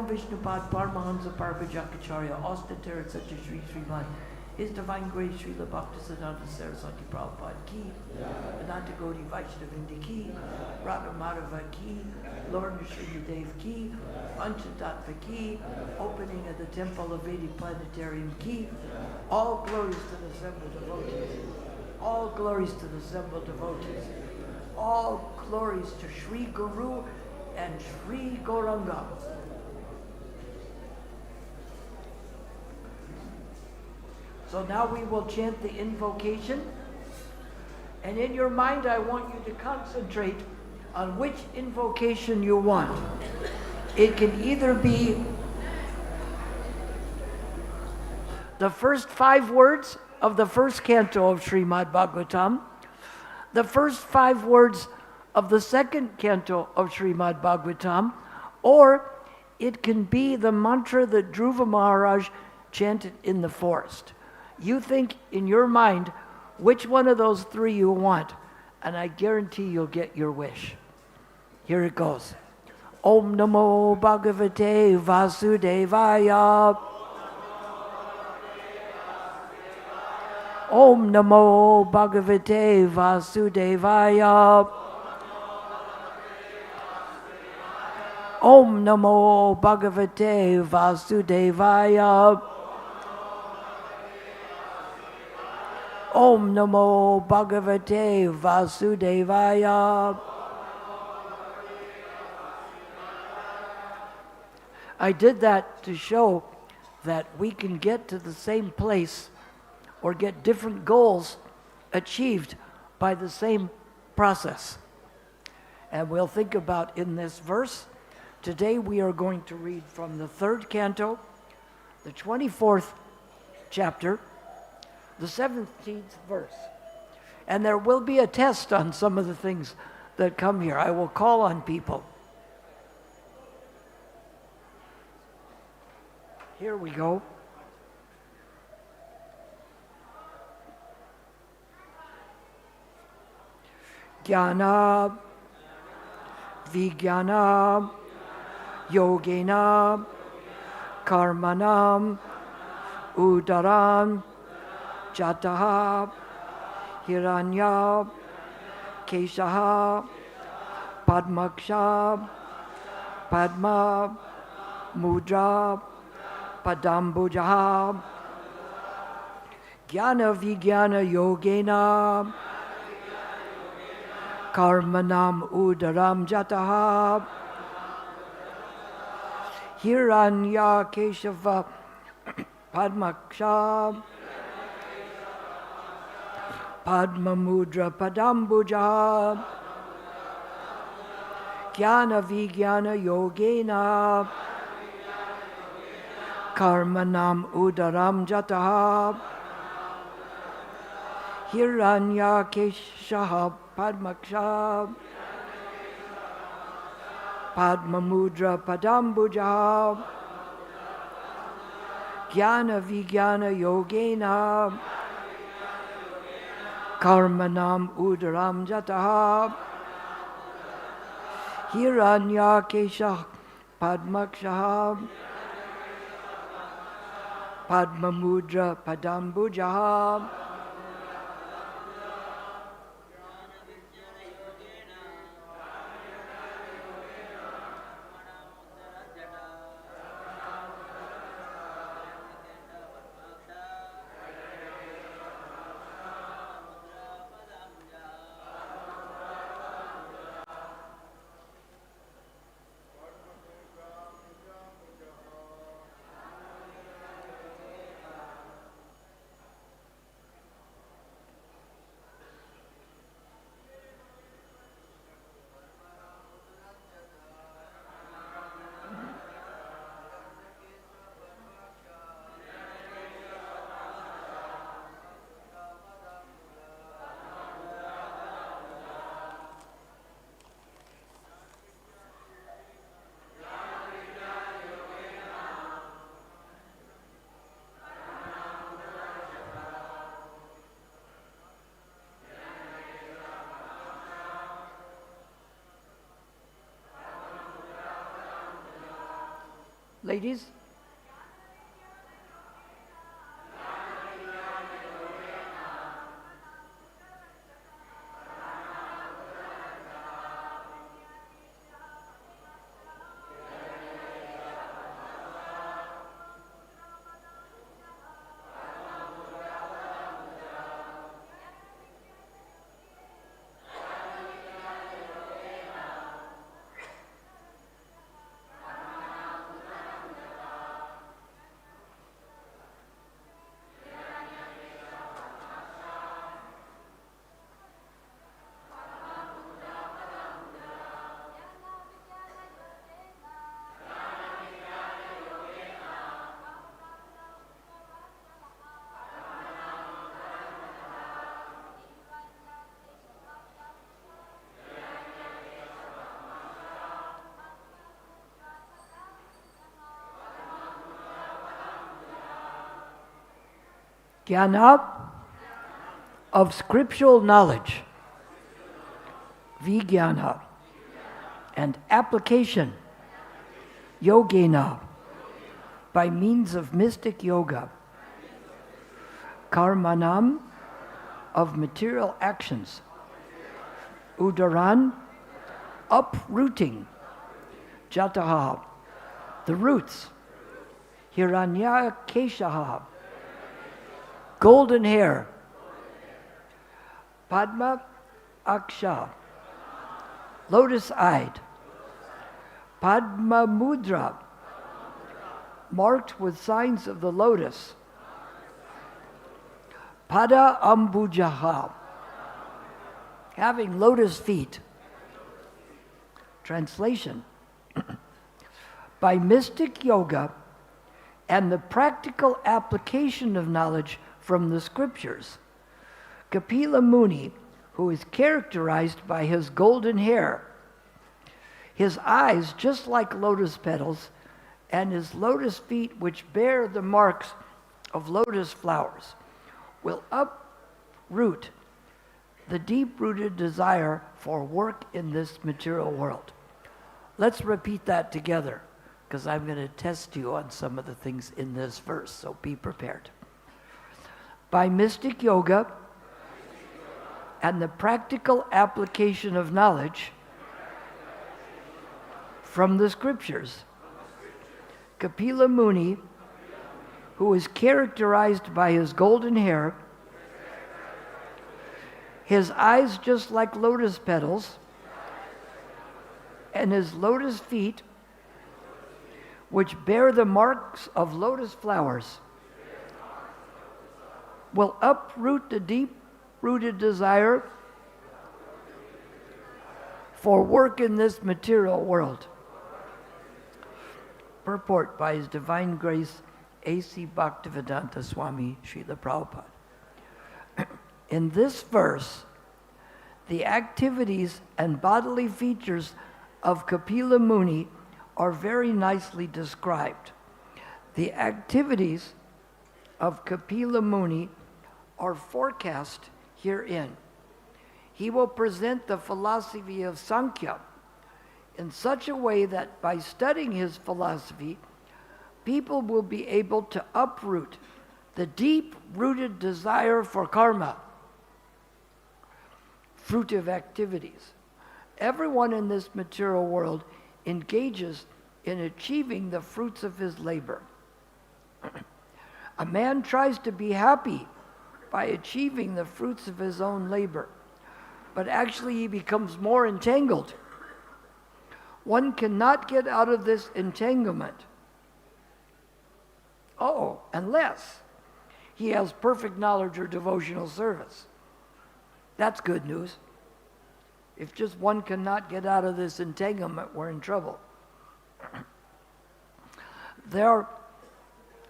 Vishnupad Paramahansa Parvajakacharya, Ostater Satya Sri Srimad, His Divine Grace Srila Bhaktisiddhanta Saraswati Prabhupada Ki, Vedanta Gaudiya Vaishnavindi Ki, Radha Madhava Ki, Lord Nrsimhadev Ki, Panchatattva Ki, opening of the Temple of Vedic Planetarium Ki, all glories to the assembled devotees, all glories to the assembled devotees, all glories to Sri Guru and Sri Gauranga. So now we will chant the invocation, and in your mind I want you to concentrate on which invocation you want. It can either be the first 5 words of the first canto of Srimad Bhagavatam, the first 5 words of the second canto of Srimad Bhagavatam, or it can be the mantra that Dhruva Maharaj chanted in the forest. You think in your mind which one of those 3 you want, and I guarantee you'll get your wish. Here it goes. Om Namo Bhagavate Vasudevaya. Om Namo Bhagavate Vasudevaya. Om Namo Bhagavate Vasudevaya. Om Namo Bhagavate Vasudevaya. I did that to show that we can get to the same place or get different goals achieved by the same process. And we'll think about in this verse. Today we are going to read from the 3rd canto, the 24th chapter, the 17th verse. And there will be a test on some of the things that come here. I will call on people. Here we go. jñāna-vijñāna-yogena karmaṇām uddharan jaṭāḥ hiraṇya-keśaḥ padma-akṣaḥ padma-mudrā-padāmbujaḥ jñāna-vijñāna-yogena jñāna-vijñāna-yogena karmaṇām uddharan jaṭāḥ hiraṇya-keśaḥ padma-akṣaḥ padma-mudrā-padāmbujaḥ jñāna-vijñāna-yogena karmaṇām uddharan jaṭāḥ hiraṇya-keśaḥ padma-akṣaḥ padma-mudrā-padāmbujaḥ jñāna-vijñāna-yogena karmaṇām uddharan jaṭāḥ hiraṇya-keśaḥ padma-akṣaḥ padma-mudrā-padāmbujaḥ Ladies? Jnana of scriptural knowledge, vijnana, and application, yogena, by means of mystic yoga, karmaṇām, of material actions, uddharan, uprooting, jaṭāḥ, the roots, hiraṇya-keśaḥ, golden hair, padma-akṣaḥ, lotus-eyed, padma-mudrā, marked with signs of the lotus, pada-ambujaḥ, having lotus feet. Translation: by mystic yoga and the practical application of knowledge from the scriptures, Kapila Muni, who is characterized by his golden hair, his eyes just like lotus petals, and his lotus feet which bear the marks of lotus flowers, will uproot the deep-rooted desire for work in this material world. Let's repeat that together, because I'm going to test you on some of the things in this verse, so be prepared. By mystic yoga and the practical application of knowledge from the scriptures, Kapila Muni, who is characterized by his golden hair, his eyes just like lotus petals, and his lotus feet, which bear the marks of lotus flowers, will uproot the deep-rooted desire for work in this material world. Purport by His Divine Grace, A.C. Bhaktivedanta Swami Srila Prabhupada. In this verse, the activities and bodily features of Kapila Muni are very nicely described. The activities of Kapila Muni are forecast herein. He will present the philosophy of Sankhya in such a way that by studying his philosophy, people will be able to uproot the deep-rooted desire for karma, fruitive activities. Everyone in this material world engages in achieving the fruits of his labor. A man tries to be happy by achieving the fruits of his own labor, but actually he becomes more entangled. One cannot get out of this entanglement. Unless he has perfect knowledge or devotional service. That's good news. If just one cannot get out of this entanglement, we're in trouble. There are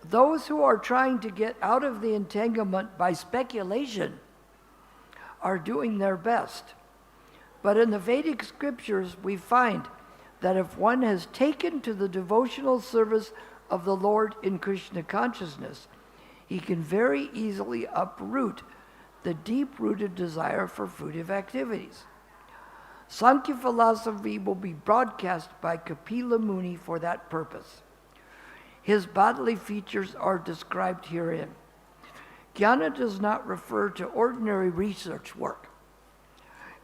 those who are trying to get out of the entanglement by speculation are doing their best. But in the Vedic scriptures, we find that if one has taken to the devotional service of the Lord in Krishna consciousness, he can very easily uproot the deep-rooted desire for fruitive activities. Sankhya philosophy will be broadcast by Kapila Muni for that purpose. His bodily features are described herein. Jnana does not refer to ordinary research work.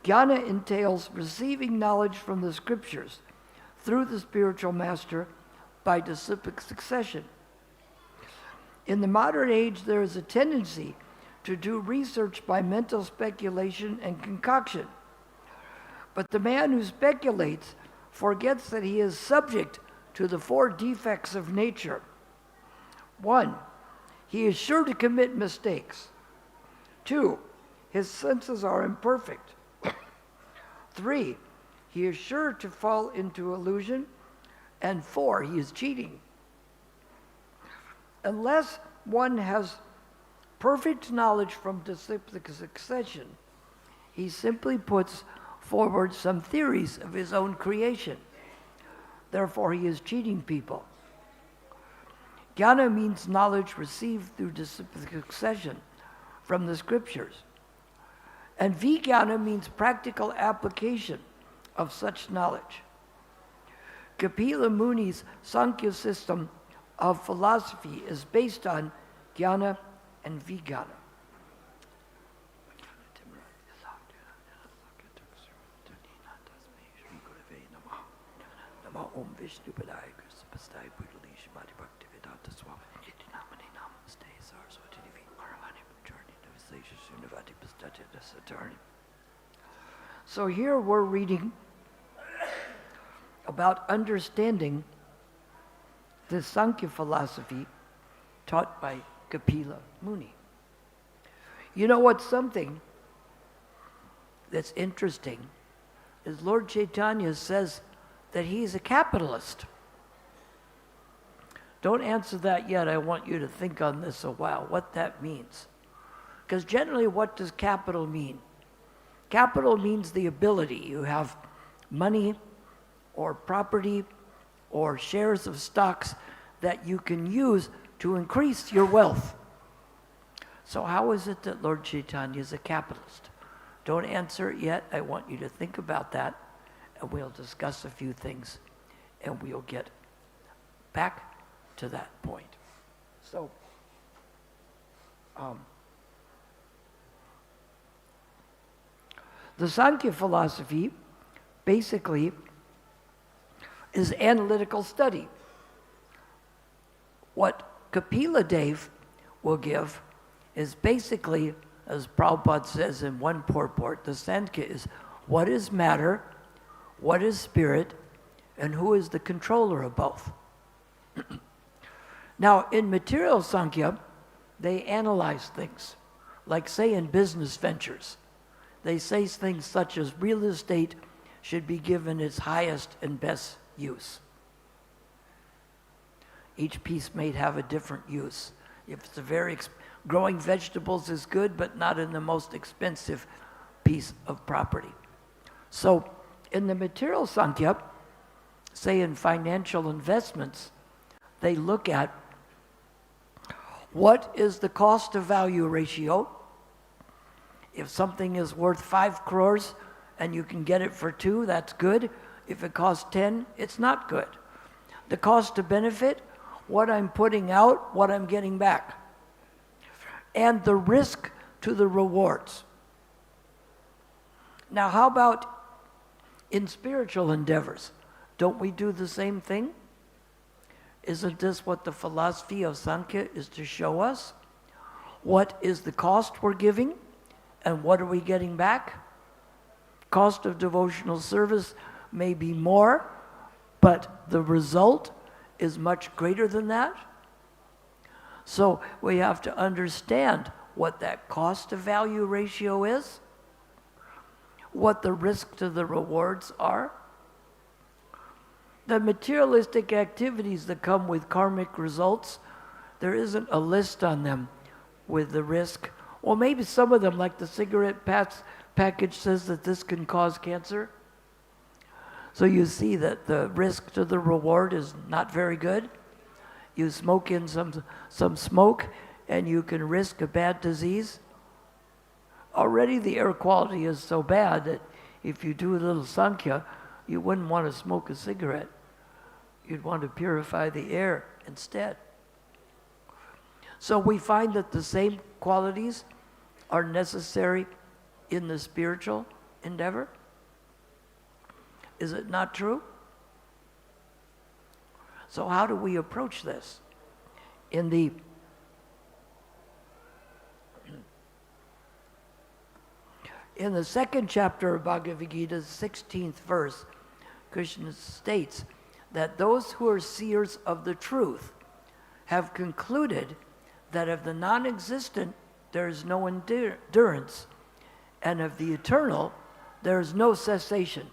Jnana entails receiving knowledge from the scriptures through the spiritual master by disciplic succession. In the modern age, there is a tendency to do research by mental speculation and concoction. But the man who speculates forgets that he is subject to the 4 defects of nature. 1, he is sure to commit mistakes. 2, his senses are imperfect. 3, he is sure to fall into illusion. And 4, he is cheating. Unless one has perfect knowledge from disciplic succession, he simply puts forward some theories of his own creation. Therefore, he is cheating people. Jnana means knowledge received through disciplic succession from the scriptures. And vijnana means practical application of such knowledge. Kapila Muni's Sankhya system of philosophy is based on jnana and vijnana. So here we're reading about understanding the Sankhya philosophy taught by Kapila Muni. You know what's something that's interesting is Lord Chaitanya says that he's a capitalist. Don't answer that yet. I want you to think on this a while, what that means. Because generally, what does capital mean? Capital means the ability. You have money or property or shares of stocks that you can use to increase your wealth. So how is it that Lord Chaitanya is a capitalist? Don't answer it yet. I want you to think about that, and we'll discuss a few things, and we'll get back to that point. So, the Sankhya philosophy basically is analytical study. What Kapila Dev will give is basically, as Prabhupada says in one purport, the Sankhya is what is matter, what is spirit, and who is the controller of both. Now, in material Sankhya, they analyze things. Like say in business ventures, they say things such as real estate should be given its highest and best use. Each piece may have a different use. If it's a growing vegetables is good, but not in the most expensive piece of property. So in the material Sankhya, say in financial investments, they look at what is the cost of value ratio. If something is worth 5 crores and you can get it for 2, that's good. If it costs 10, it's not good. The cost to benefit, what I'm putting out, what I'm getting back. And the risk to the rewards. Now, how about in spiritual endeavors? Don't we do the same thing? Isn't this what the philosophy of Sankhya is to show us? What is the cost we're giving, and what are we getting back? Cost of devotional service may be more, but the result is much greater than that. So we have to understand what that cost to value ratio is, what the risk to the rewards are. The materialistic activities that come with karmic results, there isn't a list on them with the risk. Or maybe some of them, like the cigarette package says that this can cause cancer. So you see that the risk to the reward is not very good. You smoke in some smoke and you can risk a bad disease. Already the air quality is so bad that if you do a little Sankhya, you wouldn't want to smoke a cigarette. You'd want to purify the air instead. So we find that the same qualities are necessary in the spiritual endeavor. Is it not true? So how do we approach this? In the second chapter of Bhagavad Gita's 16th verse, Krishna states that those who are seers of the truth have concluded that of the non-existent there is no endurance, and of the eternal there is no cessation.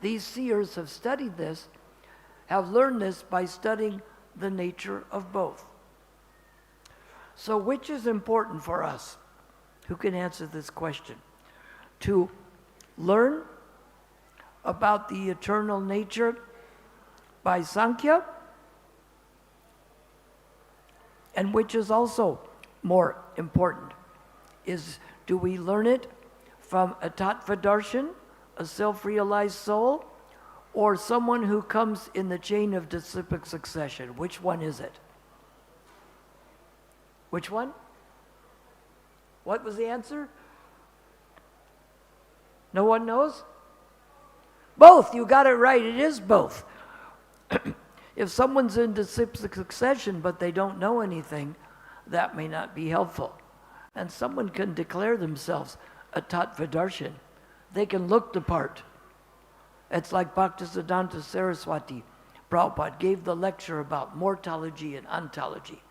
These seers have studied this, have learned this by studying the nature of both. So which is important for us? Who can answer this question? To learn about the eternal nature by Sankhya, and which is also more important, is do we learn it from a tattva-darshan, a self-realized soul, or someone who comes in the chain of disciplic succession? Which one is it? Which one? What was the answer? No one knows? Both. You got it right. It is both. If someone's in disciplic succession but they don't know anything, that may not be helpful. And someone can declare themselves a tattva-darshan. They can look the part. It's like Bhaktisiddhanta Saraswati Prabhupada gave the lecture about mortology and ontology.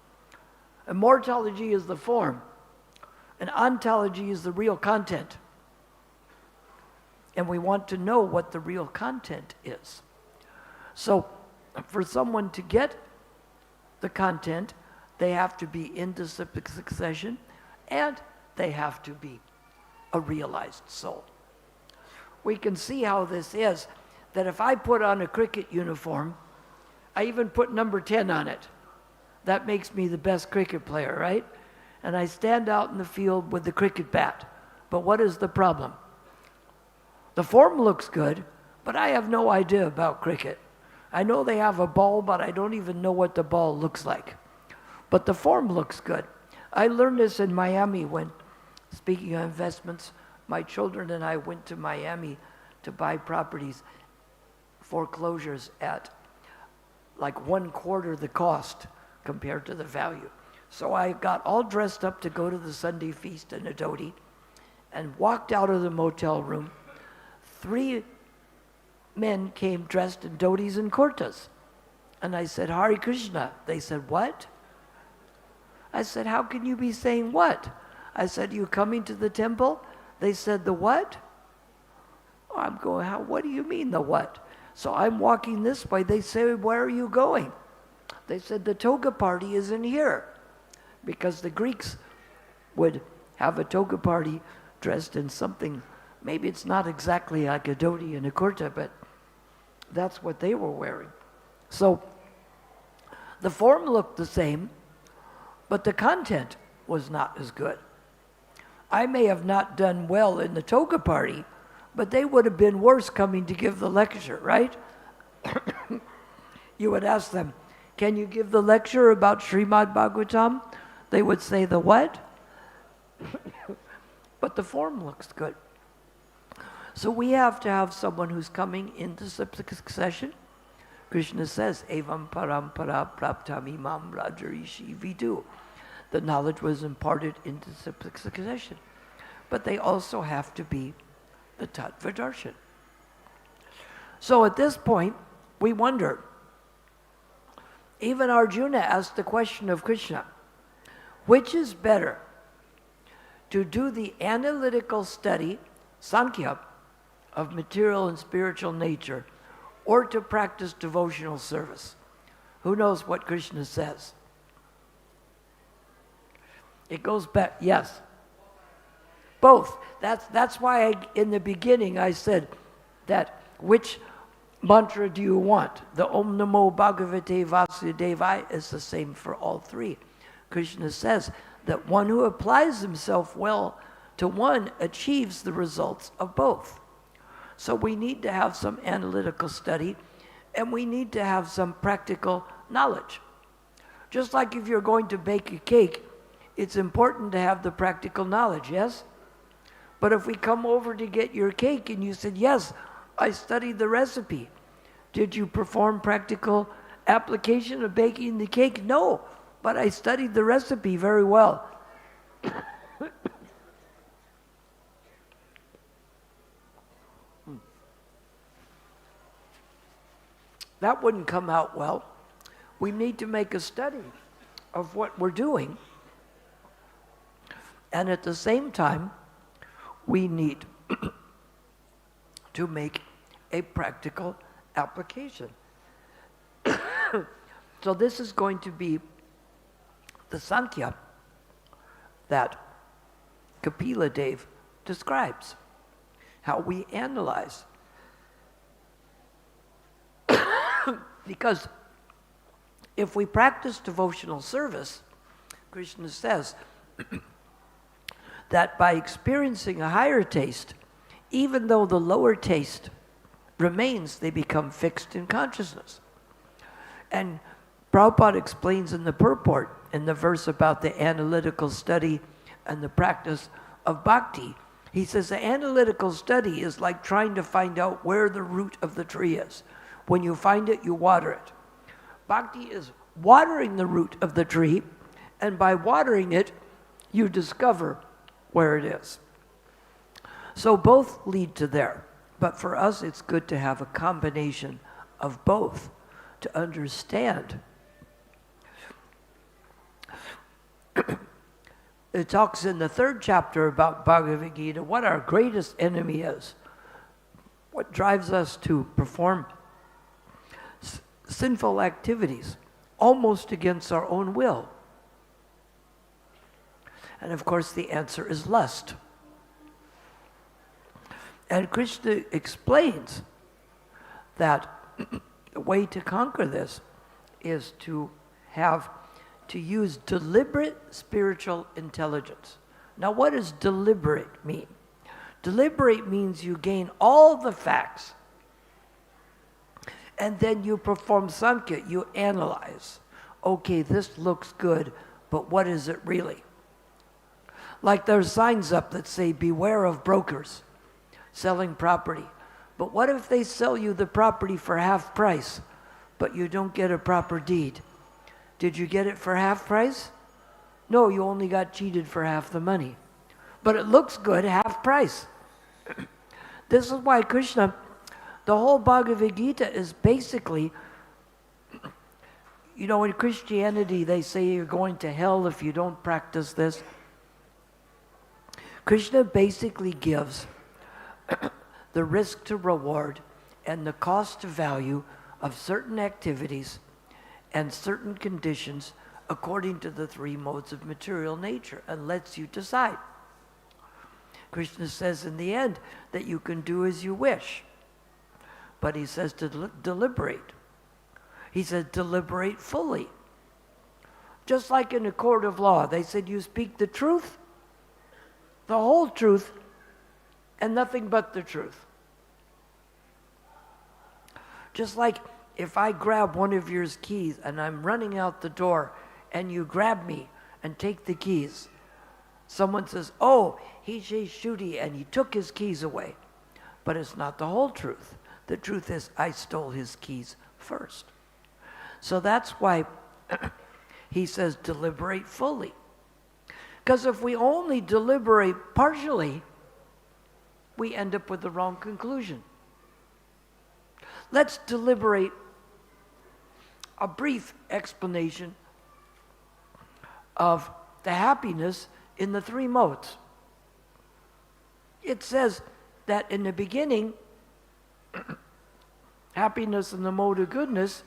And mortology is the form, and ontology is the real content. And we want to know what the real content is. So for someone to get the content, they have to be in disciplic succession, and they have to be a realized soul. We can see how this is, that if I put on a cricket uniform, I even put number 10 on it. That makes me the best cricket player, right? And I stand out in the field with the cricket bat. But what is the problem? The form looks good, but I have no idea about cricket. I know they have a ball, but I don't even know what the ball looks like. But the form looks good. I learned this in Miami when, speaking of investments, my children and I went to Miami to buy properties, foreclosures at like 1/4 the cost, compared to the value. So I got all dressed up to go to the Sunday feast in a dhoti and walked out of the motel room. 3 men came dressed in dhotis and kurtas. And I said, Hare Krishna. They said, what? I said, how can you be saying what? I said, you coming to the temple? They said, the what? Oh, I'm going, how? What do you mean, the what? So I'm walking this way. They say, where are you going? They said, the toga party is in here. Because the Greeks would have a toga party dressed in something, maybe it's not exactly like a dhoti and a kurta, but that's what they were wearing. So the form looked the same, but the content was not as good. I may have not done well in the toga party, but they would have been worse coming to give the lecture, right? You would ask them, can you give the lecture about Srimad Bhagavatam? They would say, the what? But the form looks good. So we have to have someone who's coming into succession. Krishna says, Evam parampara praptam imam rajarishi vidu. The knowledge was imparted into succession. But they also have to be the Tattva-darshan. So at this point, we wonder, even Arjuna asked the question of Krishna, which is better, to do the analytical study, Sankhya, of material and spiritual nature, or to practice devotional service? Who knows what Krishna says? It goes back, yes. Both. That's why in the beginning I said that which mantra do you want? The Om Namo Bhagavate Vasudevaya is the same for all 3. Krishna says that one who applies himself well to one achieves the results of both. So we need to have some analytical study, and we need to have some practical knowledge. Just like if you're going to bake a cake, it's important to have the practical knowledge, yes? But if we come over to get your cake and you said, yes, I studied the recipe, did you perform practical application of baking the cake? No, but I studied the recipe very well. That wouldn't come out well. We need to make a study of what we're doing. And at the same time, we need to make a practical application. So this is going to be the Sankhya that Kapila Dev describes, how we analyze. Because if we practice devotional service, Krishna says that by experiencing a higher taste, even though the lower taste remains, they become fixed in consciousness. And Prabhupada explains in the purport, in the verse about the analytical study and the practice of bhakti, he says the analytical study is like trying to find out where the root of the tree is. When you find it, you water it. Bhakti is watering the root of the tree, and by watering it, you discover where it is. So both lead to there. But for us, it's good to have a combination of both to understand. It talks in the 3rd chapter about Bhagavad Gita, what our greatest enemy is. What drives us to perform sinful activities, almost against our own will. And of course the answer is lust. And Krishna explains that the way to conquer this is to use deliberate spiritual intelligence. Now what does deliberate mean? Deliberate means you gain all the facts, and then you perform Sankhya, you analyze. Okay, this looks good, but what is it really? Like there's signs up that say, beware of brokers selling property. But what if they sell you the property for half price, but you don't get a proper deed? Did you get it for half price? No, you only got cheated for half the money. But it looks good, half price. This is why Krishna, the whole Bhagavad Gita is basically, you know, in Christianity they say you're going to hell if you don't practice this. Krishna basically gives the risk to reward and the cost to value of certain activities and certain conditions according to the three modes of material nature and lets you decide. Krishna says in the end that you can do as you wish, but he says to deliberate. He says deliberate fully. Just like in a court of law, they said you speak the truth, the whole truth, and nothing but the truth. Just like if I grab one of your keys and I'm running out the door and you grab me and take the keys, someone says, oh, he's Kshudi and he took his keys away. But it's not the whole truth. The truth is I stole his keys first. So that's why he says deliberate fully. Because if we only deliberate partially, we end up with the wrong conclusion. Let's deliberate a brief explanation of the happiness in the three modes. It says that in the beginning, happiness in the mode of goodness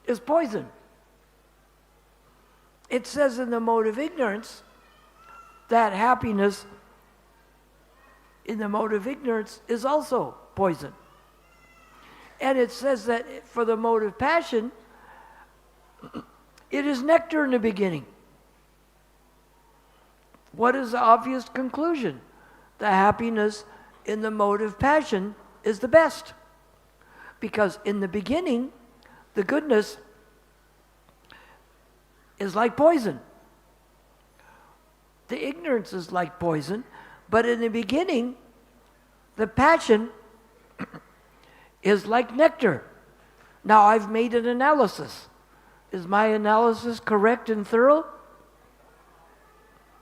is poison. It says in the mode of ignorance that happiness in the mode of ignorance is also poison. And it says that for the mode of passion, it is nectar in the beginning. What is the obvious conclusion? The happiness in the mode of passion is the best. Because in the beginning, the goodness is like poison. The ignorance is like poison, but in the beginning, the passion is like nectar. Now I've made an analysis. Is my analysis correct and thorough?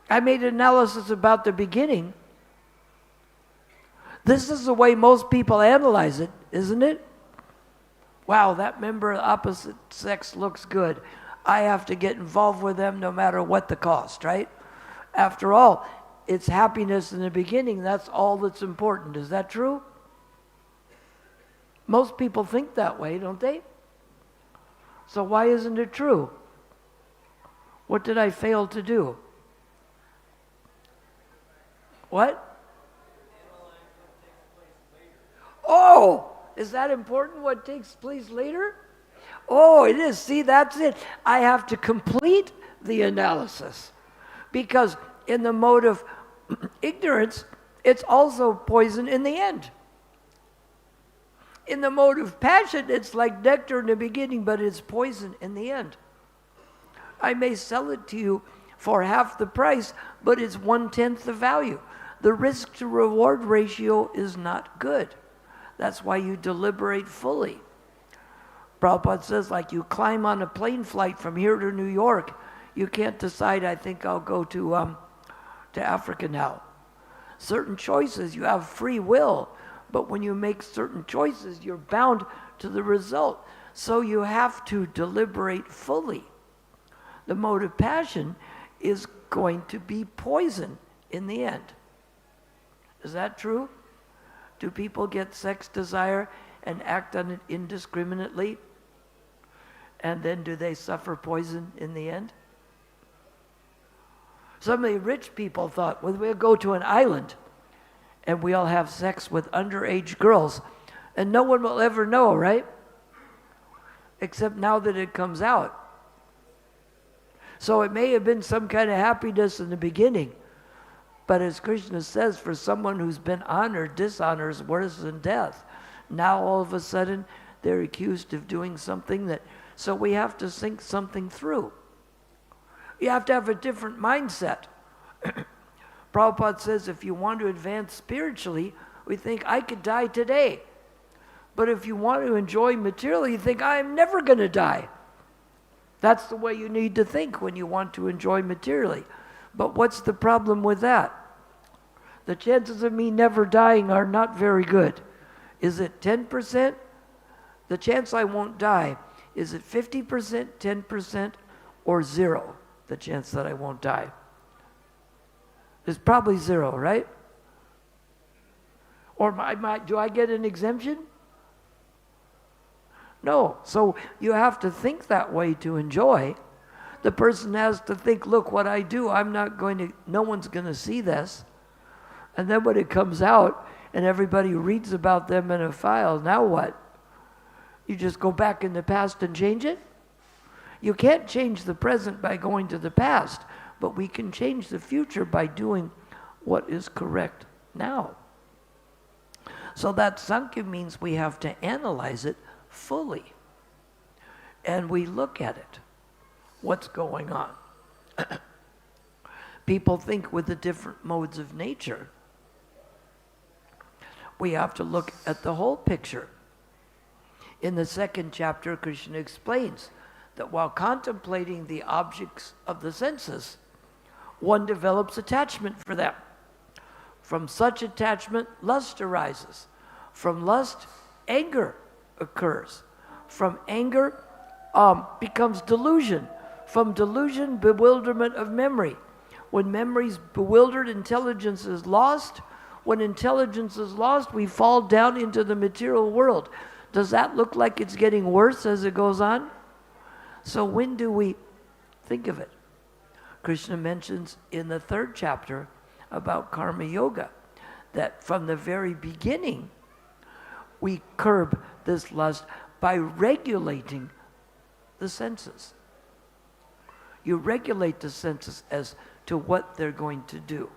I made an analysis about the beginning. This is the way most people analyze it, isn't it? Wow, that member of the opposite sex looks good. I have to get involved with them no matter what the cost, right? After all, it's happiness in the beginning. That's all that's important. Is that true? Most people think that way, don't they? So why isn't it true? What did I fail to do? What? Oh, is that important, what takes place later? Oh, it is. See, that's it. I have to complete the analysis. Because in the mode of ignorance, it's also poison in the end. In the mode of passion, it's like nectar in the beginning, but it's poison in the end. I may sell it to you for half the price, but it's 1/10 the value. The risk to reward ratio is not good. That's why you deliberate fully. Prabhupada says, like you climb on a plane flight from here to New York, you can't decide, I think I'll go to Africa now. Certain choices, you have free will, but when you make certain choices, you're bound to the result. So you have to deliberate fully. The mode of passion is going to be poison in the end. Is that true? Do people get sex desire and act on it indiscriminately? And then do they suffer poison in the end? Some of the rich people thought, well, we'll go to an island and we'll have sex with underage girls and no one will ever know, right? Except now that it comes out. So it may have been some kind of happiness in the beginning, but as Krishna says, for someone who's been honored, dishonor is worse than death. Now all of a sudden they're accused of doing something that, so we have to think something through. You have to have a different mindset. Prabhupada says if you want to advance spiritually, we think I could die today. But if you want to enjoy materially, you think I'm never going to die. That's the way you need to think when you want to enjoy materially. But what's the problem with that? The chances of me never dying are not very good. Is it 10%? The chance I won't die, is it 50%, 10%, or 0, the chance that I won't die? It's probably 0, right? Or do I get an exemption? No. So you have to think that way to enjoy. The person has to think, look, what I do, no one's going to see this. And then when it comes out and everybody reads about them in a file, now what? You just go back in the past and change it? You can't change the present by going to the past, but we can change the future by doing what is correct now. So that Sankhya means we have to analyze it fully. And we look at it. What's going on? People think with the different modes of nature. We have to look at the whole picture. In the second chapter, Krishna explains that while contemplating the objects of the senses, one develops attachment for them. From such attachment, lust arises. From lust, anger occurs. From anger becomes delusion. From delusion, bewilderment of memory. When memory's bewildered, intelligence is lost. When intelligence is lost, we fall down into the material world. Does that look like it's getting worse as it goes on? So when do we think of it? Krishna mentions in the third chapter about karma yoga that from the very beginning we curb this lust by regulating the senses. You regulate the senses as to what they're going to do.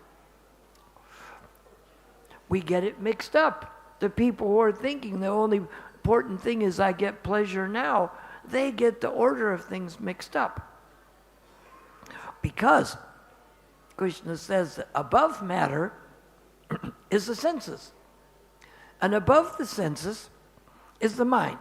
We get it mixed up. The people who are thinking the only important thing is I get pleasure now, they get the order of things mixed up. Because Krishna says that above matter is the senses. And above the senses is the mind.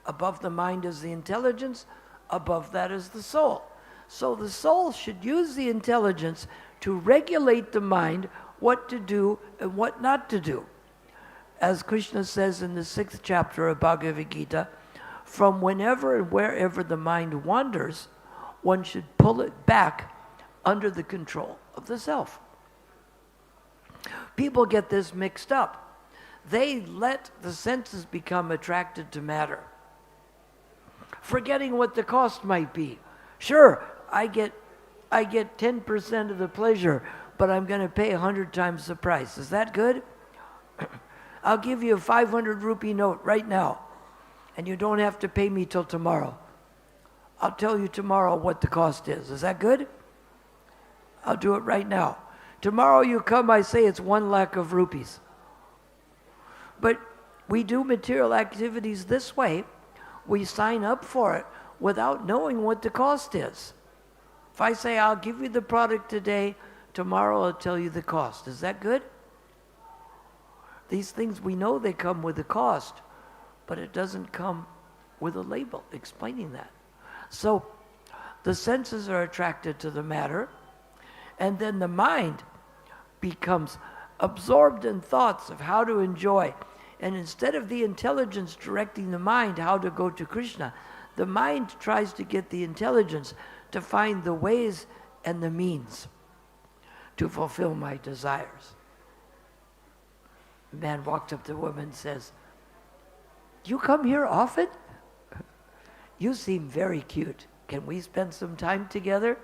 Above the mind is the intelligence. Above that is the soul. So the soul should use the intelligence to regulate the mind what to do and what not to do. As Krishna says in the 6th chapter of Bhagavad Gita, from whenever and wherever the mind wanders, one should pull it back under the control of the self. People get this mixed up. They let the senses become attracted to matter, forgetting what the cost might be. Sure, I get 10% of the pleasure, but I'm going to pay 100 times the price. Is that good? I'll give you a 500 rupee note right now, and you don't have to pay me till tomorrow. I'll tell you tomorrow what the cost is. Is that good? I'll do it right now. Tomorrow you come, I say it's 1 lakh of rupees. But we do material activities this way. We sign up for it without knowing what the cost is. If I say, I'll give you the product today, tomorrow I'll tell you the cost. Is that good? These things, we know they come with a cost, but it doesn't come with a label explaining that. So the senses are attracted to the matter, and then the mind becomes absorbed in thoughts of how to enjoy. And instead of the intelligence directing the mind how to go to Krishna, the mind tries to get the intelligence to find the ways and the means to fulfill my desires. A man walked up to the woman and says, "You come here often? You seem very cute. Can we spend some time together?"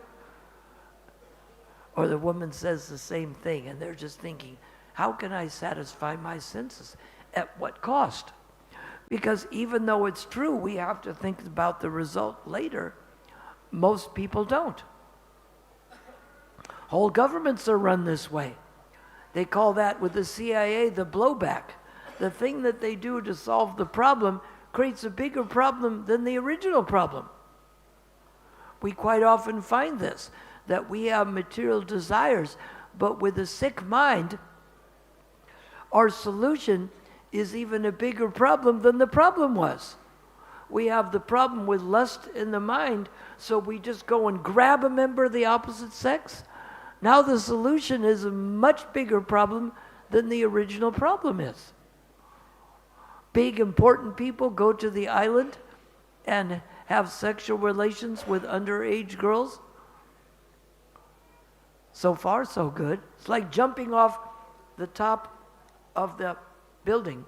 Or the woman says the same thing, and they're just thinking, how can I satisfy my senses? At what cost? Because even though it's true, we have to think about the result later. Most people don't. Whole governments are run this way. They call that with the CIA the blowback. The thing that they do to solve the problem creates a bigger problem than the original problem. We quite often find this, that we have material desires, but with a sick mind, our solution is even a bigger problem than the problem was. we have the problem with lust in the mind, so we just go and grab a member of the opposite sex. Now the solution is a much bigger problem than the original problem is. Big, important people go to the island and have sexual relations with underage girls. So far, so good. It's like jumping off the top of the building.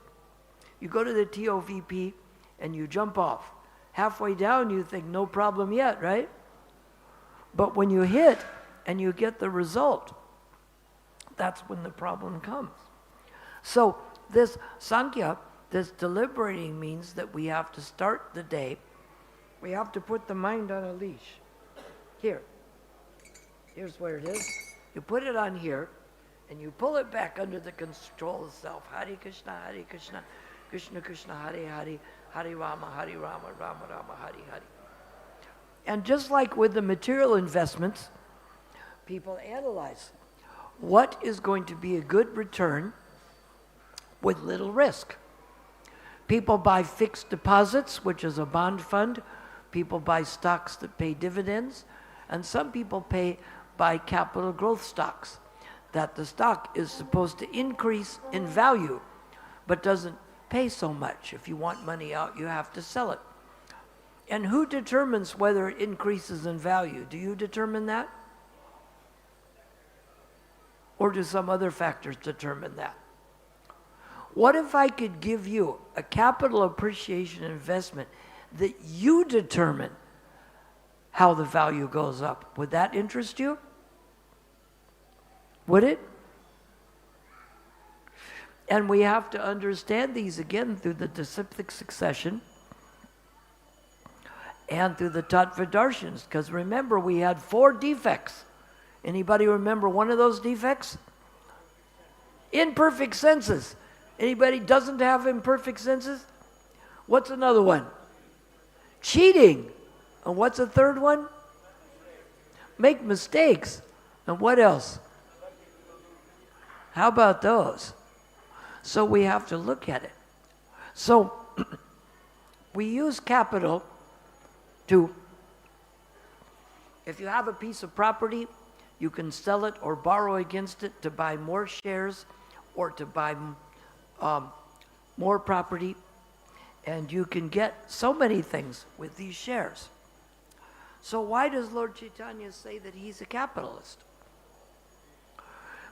You go to the TOVP and you jump off. Halfway down, you think, no problem yet, right? But when you hit and you get the result, that's when the problem comes. So this Sankhya, this deliberating, means that we have to start the day. We have to put the mind on a leash. Here. Here's where it is. You put it on here, and you pull it back under the control of self. Hare Krishna, Krishna Krishna, Hare Hare, Hare Rama, Rama Rama, Hare Hare. And just like with the material investments, people analyze what is going to be a good return with little risk. People buy fixed deposits, which is a bond fund. People buy stocks that pay dividends. And some people buy capital growth stocks, that the stock is supposed to increase in value, but doesn't pay so much. If you want money out, you have to sell it. And who determines whether it increases in value? Do you determine that? Or do some other factors determine that? What if I could give you a capital appreciation investment that you determine how the value goes up? Would that interest you? Would it? And we have to understand these again through the disciplic succession and through the tattva darshans, because remember, we had 4 defects. Anybody remember one of those defects? Imperfect senses. Anybody doesn't have imperfect senses? What's another one? Cheating. And what's a third one? Make mistakes. And what else? How about those? So we have to look at it. So we use capital to, if you have a piece of property, you can sell it or borrow against it to buy more shares or to buy more property. And you can get so many things with these shares. So why does Lord Chaitanya say that he's a capitalist?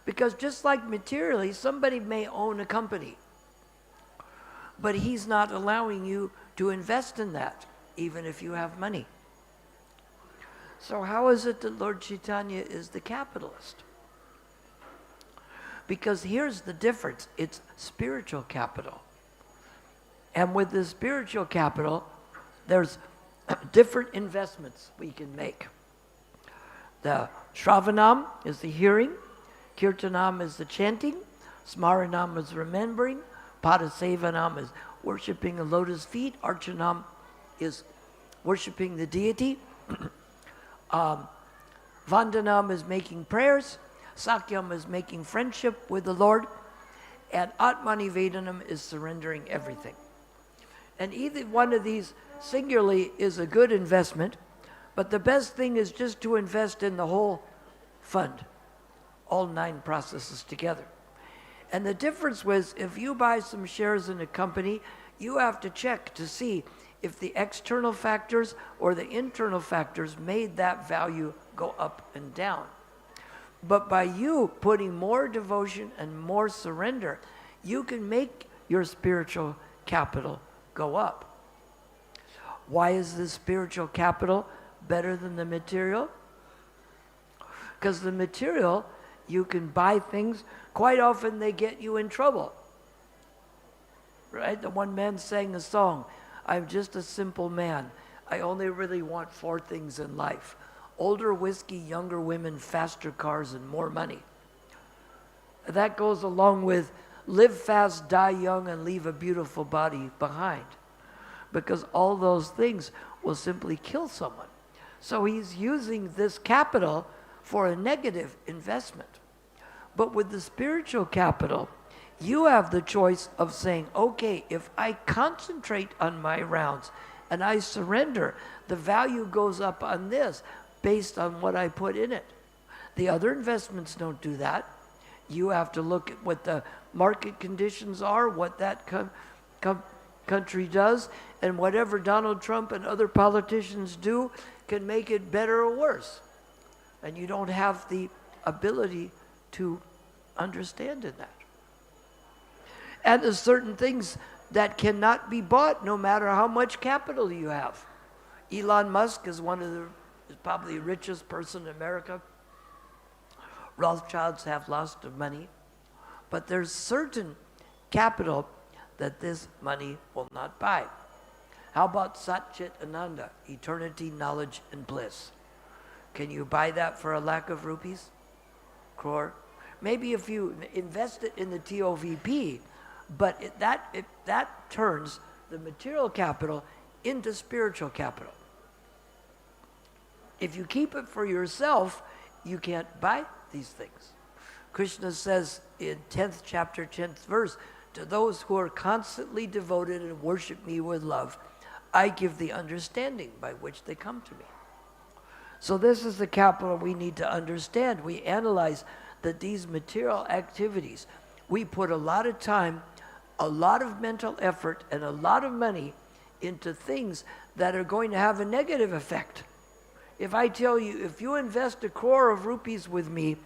Because just like materially, somebody may own a company, but he's not allowing you to invest in that, even if you have money. So how is it that Lord Chaitanya is the capitalist? Because here's the difference. It's spiritual capital. And with the spiritual capital, there's different investments we can make. The Shravanam is the hearing, Kirtanam is the chanting, Smaranam is remembering, Padasevanam is worshiping the lotus feet, Archanam is worshiping the deity, Vandanam is making prayers, Sakyam is making friendship with the Lord, and Atmanivedanam is surrendering everything. And either one of these singularly is a good investment, but the best thing is just to invest in the whole fund, all 9 processes together. And the difference was, if you buy some shares in a company, you have to check to see if the external factors or the internal factors made that value go up and down. But by you putting more devotion and more surrender, you can make your spiritual capital go up. Why is the spiritual capital better than the material? Because the material, you can buy things, quite often they get you in trouble. Right? The one man sang a song, I'm just a simple man. I only really want 4 things in life. Older whiskey, younger women, faster cars, and more money. That goes along with live fast, die young, and leave a beautiful body behind. Because all those things will simply kill someone. So he's using this capital for a negative investment. But with the spiritual capital, you have the choice of saying, okay, if I concentrate on my rounds and I surrender, the value goes up on this based on what I put in it. The other investments don't do that. You have to look at what the market conditions are, what that country does, and whatever Donald Trump and other politicians do can make it better or worse. And you don't have the ability to understand in that. And there's certain things that cannot be bought no matter how much capital you have. Elon Musk is is probably the richest person in America. Rothschilds have lots of money. But there's certain capital that this money will not buy. How about Satchit Ananda, eternity, knowledge, and bliss? Can you buy that for a lakh of rupees? Crore? Maybe if you invest it in the TOVP, but that turns the material capital into spiritual capital. If you keep it for yourself, you can't buy these things. Krishna says in 10th chapter, 10th verse, to those who are constantly devoted and worship me with love, I give the understanding by which they come to me. So this is the capital we need to understand. We analyze that these material activities, we put a lot of time, a lot of mental effort, and a lot of money into things that are going to have a negative effect. If I tell you, if you invest 1 crore of rupees with me,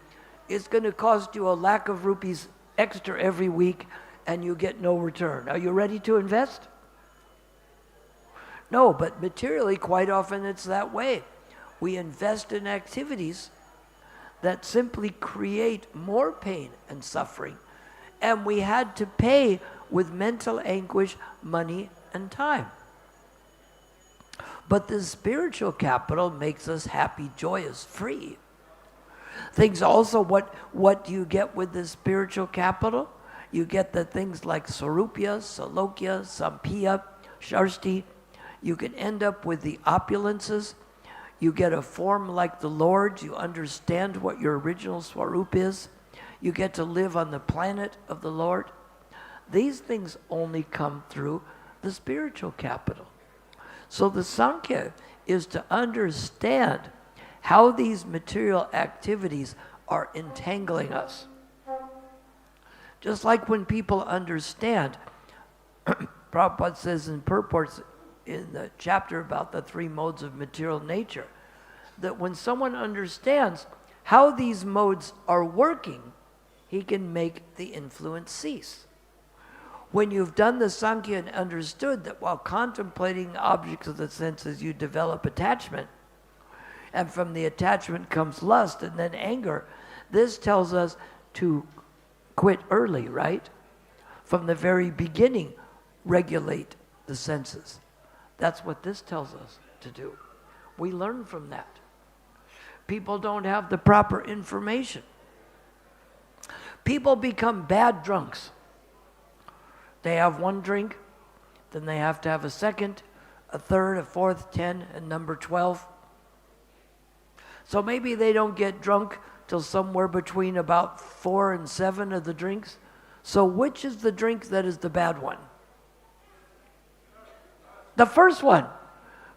it's going to cost you a lakh of rupees extra every week, and you get no return. Are you ready to invest? No, but materially, quite often it's that way. We invest in activities that simply create more pain and suffering, and we had to pay with mental anguish, money, and time. But the spiritual capital makes us happy, joyous, free. Things also, what do you get with the spiritual capital? You get the things like sarupya, salokya, sampiya, sharsti. You can end up with the opulences. You get a form like the Lord. You understand what your original swarup is. You get to live on the planet of the Lord. These things only come through the spiritual capital. So the Sankhya is to understand how these material activities are entangling us. Just like when people understand, Prabhupada says in purports in the chapter about the 3 modes of material nature, that when someone understands how these modes are working, he can make the influence cease. When you've done the Sankhya and understood that while contemplating objects of the senses, you develop attachment, and from the attachment comes lust and then anger, this tells us to quit early, right? From the very beginning, regulate the senses. That's what this tells us to do. We learn from that. People don't have the proper information. People become bad drunks. They have 1 drink, then they have to have a second, a third, a fourth, 10, and number 12. So maybe they don't get drunk till somewhere between about 4 and 7 of the drinks. So which is the drink that is the bad one? The first one.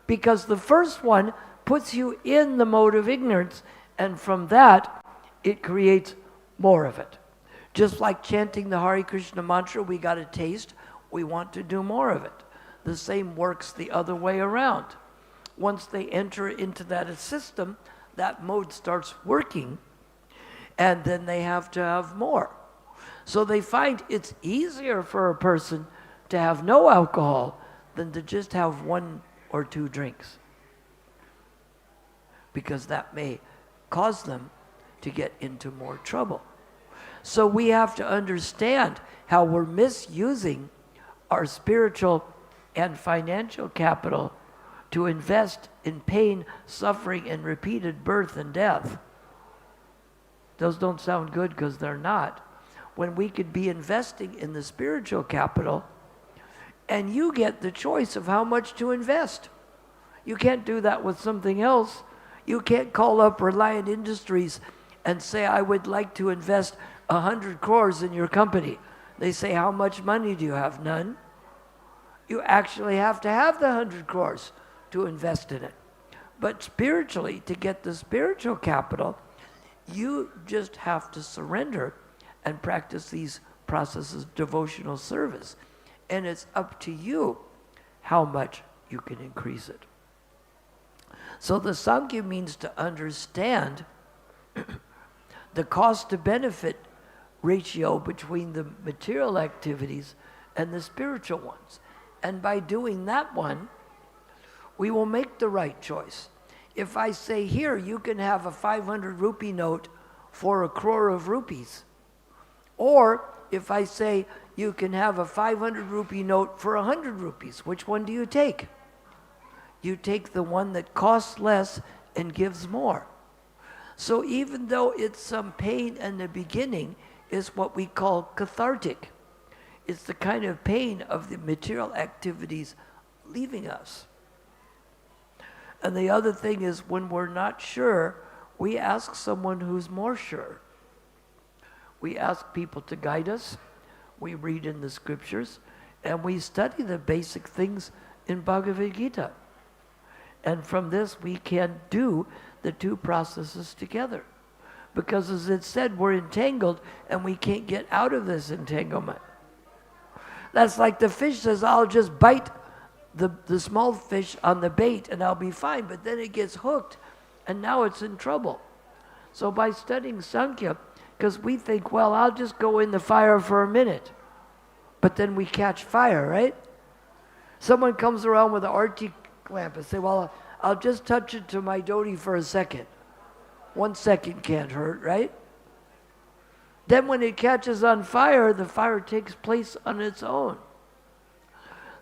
Because the first one puts you in the mode of ignorance, and from that, it creates more of it. Just like chanting the Hare Krishna mantra, we got a taste, we want to do more of it. The same works the other way around. Once they enter into that system, that mode starts working, and then they have to have more. So they find it's easier for a person to have no alcohol than to just have 1 or 2 drinks, because that may cause them to get into more trouble. So we have to understand how we're misusing our spiritual and financial capital to invest in pain, suffering, and repeated birth and death. Those don't sound good because they're not. When we could be investing in the spiritual capital, and you get the choice of how much to invest. You can't do that with something else. You can't call up Reliant Industries and say, I would like to invest 100 crores in your company. They say, how much money do you have? None. You actually have to have the 100 crores to invest in it. But spiritually, to get the spiritual capital, you just have to surrender and practice these processes of devotional service. And it's up to you how much you can increase it. So the Sankhya means to understand the cost to benefit ratio between the material activities and the spiritual ones. And by doing that one, we will make the right choice. If I say, here, you can have a 500 rupee note for 1 crore of rupees. Or if I say, you can have a 500 rupee note for 100 rupees, which one do you take? You take the one that costs less and gives more. So even though it's some pain in the beginning, it's what we call cathartic. It's the kind of pain of the material activities leaving us. And the other thing is, when we're not sure, we ask someone who's more sure. We ask people to guide us. We read in the scriptures, and we study the basic things in Bhagavad Gita. And from this, we can do the two processes together. Because as it said, we're entangled, and we can't get out of this entanglement. That's like the fish says, I'll just bite the small fish on the bait and I'll be fine, but then it gets hooked and now it's in trouble. So by studying Sankhya, because we think, well, I'll just go in the fire for a minute, but then we catch fire, right? Someone comes around with an RT lamp and say, well, I'll just touch it to my dhoti for a second. 1 second can't hurt, right? Then when it catches on fire, the fire takes place on its own.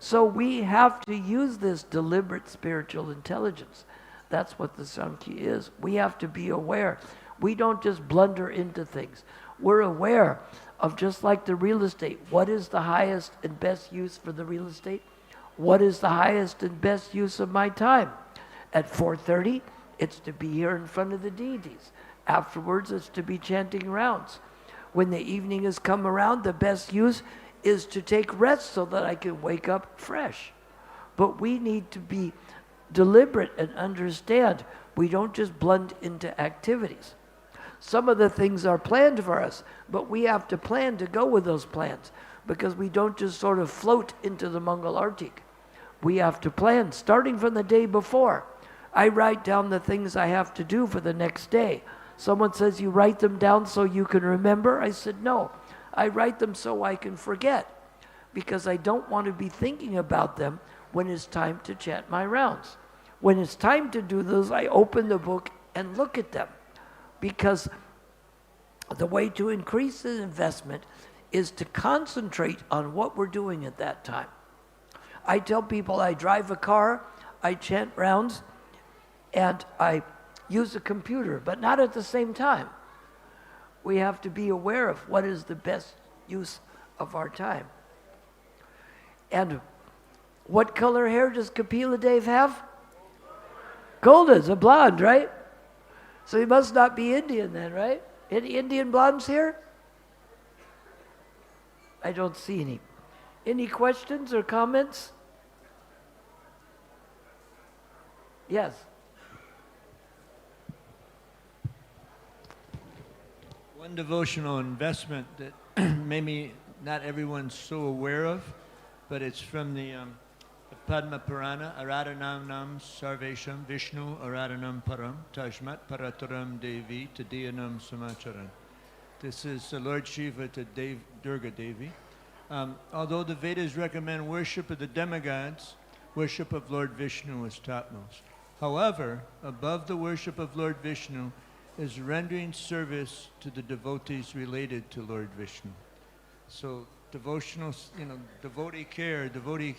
So we have to use this deliberate spiritual intelligence. That's what the Sankhya is. We have to be aware. We don't just blunder into things. We're aware of, just like the real estate, what is the highest and best use for the real estate? What is the highest and best use of my time? At 4:30, it's to be here in front of the deities. Afterwards, it's to be chanting rounds. When the evening has come around, the best use is to take rest so that I can wake up fresh. But we need to be deliberate and understand we don't just blunder into activities. Some of the things are planned for us, but we have to plan to go with those plans, because we don't just sort of float into the Mangal Artik. We have to plan, starting from the day before. I write down the things I have to do for the next day. Someone says, you write them down so you can remember? I said, no. I write them so I can forget, because I don't want to be thinking about them when it's time to chant my rounds. When it's time to do those, I open the book and look at them, because the way to increase the investment is to concentrate on what we're doing at that time. I tell people I drive a car, I chant rounds, and I use a computer, but not at the same time. We have to be aware of what is the best use of our time. And what color hair does Kapila Dev have? Golden, a blonde, right? So he must not be Indian then, right? Any Indian blondes here? I don't see any. Any questions or comments? Yes. One devotional investment that maybe not everyone's so aware of, but it's from the Padma Purana, Aradhanam Sarvesham Vishnu Aradhanam Param Tajmat Parataram Devi Tadiyanam Samacharan. This is Lord Shiva to Durga Devi. Although the Vedas recommend worship of the demigods, worship of Lord Vishnu is topmost. However, above the worship of Lord Vishnu is rendering service to the devotees related to Lord Vishnu. So devotional, devotee care, devotee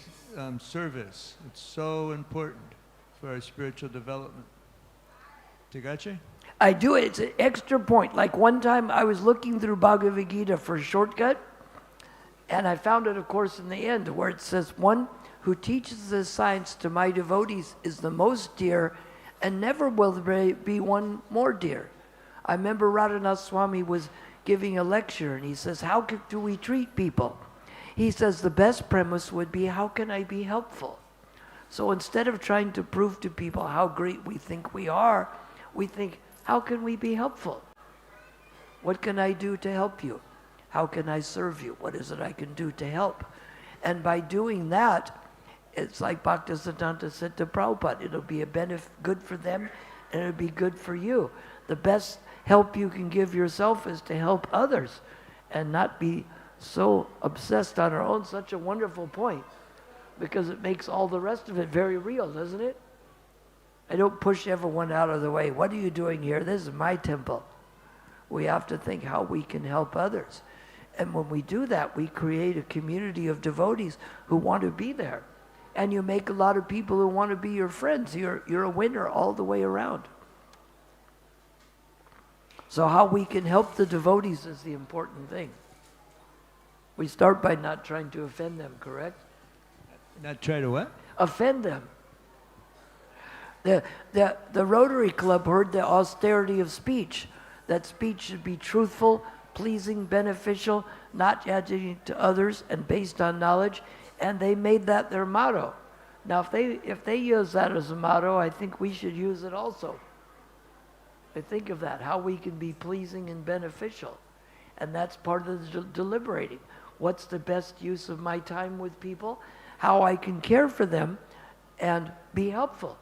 service, it's so important for our spiritual development. Tigache? I do it. It's an extra point. Like one time I was looking through Bhagavad Gita for a shortcut, and I found it, of course, in the end, where it says, one who teaches this science to my devotees is the most dear, and never will there be one more dear. I remember Radhanath Swami was giving a lecture, and he says, how do we treat people? he says the best premise would be, how can I be helpful? So instead of trying to prove to people how great we think we are, we think, how can we be helpful? What can I do to help you? How can I serve you? What is it I can do to help? And by doing that, it's like Bhaktisiddhanta said to Prabhupada, it'll be good for them and it'll be good for you. The best help you can give yourself is to help others and not be so obsessed on our own. Such a wonderful point, because it makes all the rest of it very real, doesn't it? I don't push everyone out of the way. What are you doing here? This is my temple. We have to think how we can help others. And when we do that, we create a community of devotees who want to be there. And you make a lot of people who want to be your friends. You're a winner all the way around. So how we can help the devotees is the important thing. We start by not trying to offend them, correct? Not try to what? Offend them. The Rotary Club heard the austerity of speech, that speech should be truthful, pleasing, beneficial, not agitating to others, and based on knowledge, and they made that their motto. Now, if they use that as a motto, I think we should use it also. I think of that, how we can be pleasing and beneficial. And that's part of the deliberating. What's the best use of my time with people? How I can care for them and be helpful,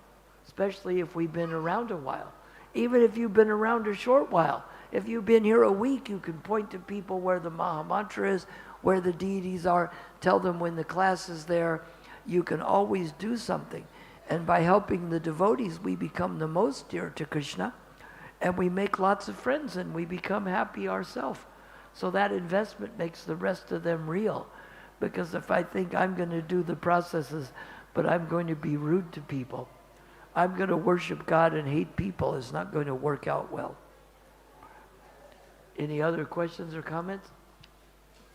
especially if we've been around a while. Even if you've been around a short while. If you've been here a week, you can point to people where the Maha Mantra is, where the deities are, tell them when the class is there. You can always do something. And by helping the devotees, we become the most dear to Krishna, and we make lots of friends, and we become happy ourselves. So that investment makes the rest of them real. Because if I think I'm going to do the processes, but I'm going to be rude to people, I'm going to worship God and hate people, it's not going to work out well. Any other questions or comments?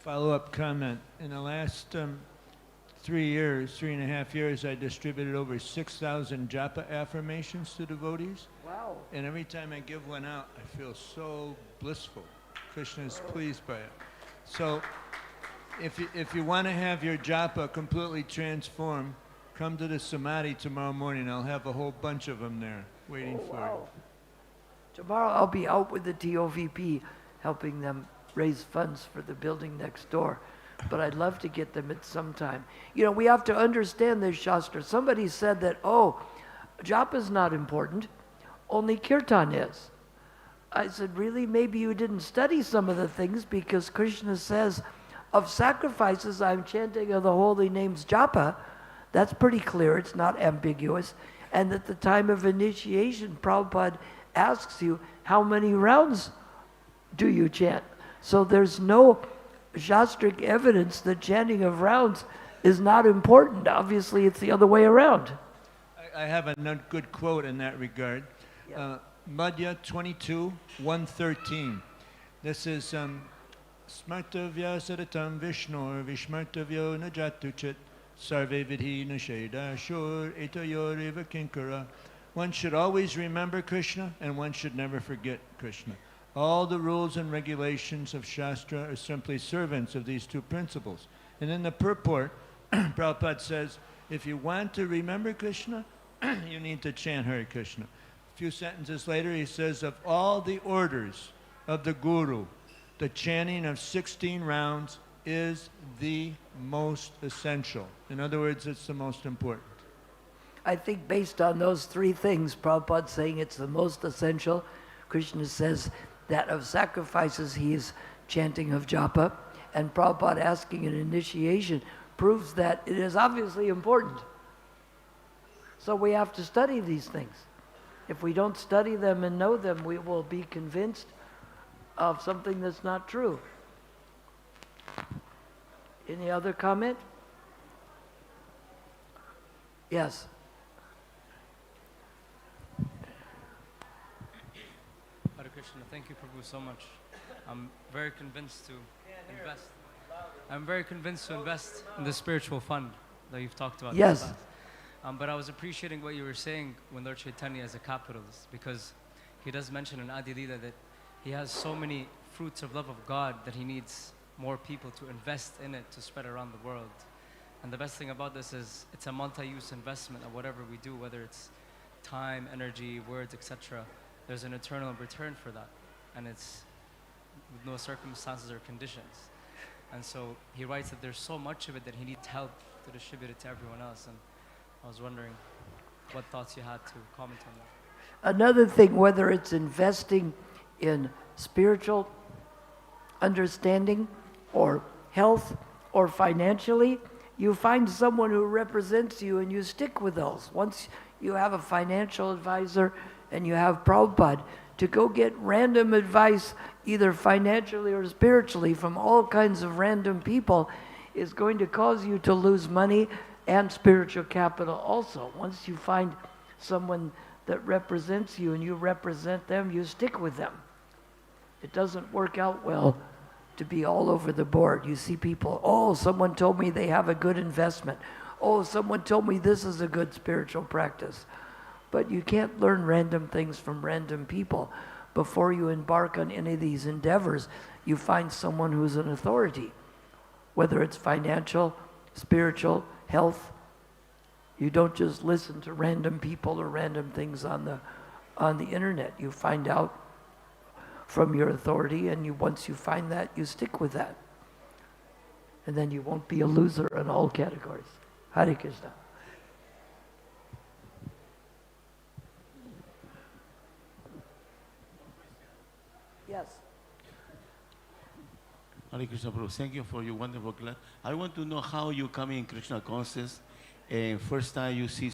Follow-up comment. In the last 3.5 years, I distributed over 6,000 japa affirmations to devotees. Wow. And every time I give one out, I feel so blissful. Krishna is pleased by it. So if you want to have your japa completely transformed, come to the Samadhi tomorrow morning. I'll have a whole bunch of them there waiting for you. Tomorrow I'll be out with the TOVP helping them raise funds for the building next door. But I'd love to get them at some time. You know, we have to understand this Shastra. Somebody said that, japa is not important, only kirtan is. I said, really? Maybe you didn't study some of the things, because Krishna says, of sacrifices I'm chanting of the holy names japa. That's pretty clear, it's not ambiguous. And at the time of initiation, Prabhupada asks you, how many rounds do you chant? So there's no Shastric evidence that chanting of rounds is not important. Obviously, it's the other way around. I have a good quote in that regard. Yeah. Madhya 22, 113. This is Smartavya sadatam Vishnor Vishmartavyo najatuchit Sarve vidhi nasheda shur etayor kinkara. One should always remember Krishna, and one should never forget Krishna. All the rules and regulations of Shastra are simply servants of these two principles. And in the purport, Prabhupada says, if you want to remember Krishna, you need to chant Hare Krishna. A few sentences later, he says, of all the orders of the Guru, the chanting of 16 rounds is the most essential. In other words, it's the most important. I think based on those three things, Prabhupada saying it's the most essential, Krishna says that of sacrifices he is chanting of japa, and Prabhupada asking an initiation proves that it is obviously important. So we have to study these things. If we don't study them and know them, we will be convinced of something that's not true. Any other comment? Yes. Hare Krishna, thank you, Prabhu, so much. I'm very convinced to invest. I'm very convinced to invest in the spiritual fund that you've talked about. Yes. But I was appreciating what you were saying when Lord Chaitanya is a capitalist, because he does mention in Adi Lila that he has so many fruits of love of God that he needs more people to invest in it to spread around the world. And the best thing about this is it's a multi-use investment of whatever we do, whether it's time, energy, words, etc. There's an eternal return for that. And it's with no circumstances or conditions. And so he writes that there's so much of it that he needs help to distribute it to everyone else. And I was wondering what thoughts you had to comment on that. Another thing, whether it's investing in spiritual understanding or health or financially, you find someone who represents you and you stick with those. Once you have a financial advisor and you have Prabhupada, to go get random advice, either financially or spiritually, from all kinds of random people is going to cause you to lose money and spiritual capital also. Once you find someone that represents you and you represent them, you stick with them. It doesn't work out well to be all over the board. You see people, oh, someone told me they have a good investment. Oh, someone told me this is a good spiritual practice. But you can't learn random things from random people. Before you embark on any of these endeavors, you find someone who's an authority, whether it's financial, spiritual, health. You don't just listen to random people or random things on the internet. You find out from your authority, and once you find that, you stick with that. And then you won't be a loser in all categories. Hare Krishna. Yes. Hare Krishna Prabhu, thank you for your wonderful class. I want to know how you come in Krishna consciousness, and first time you see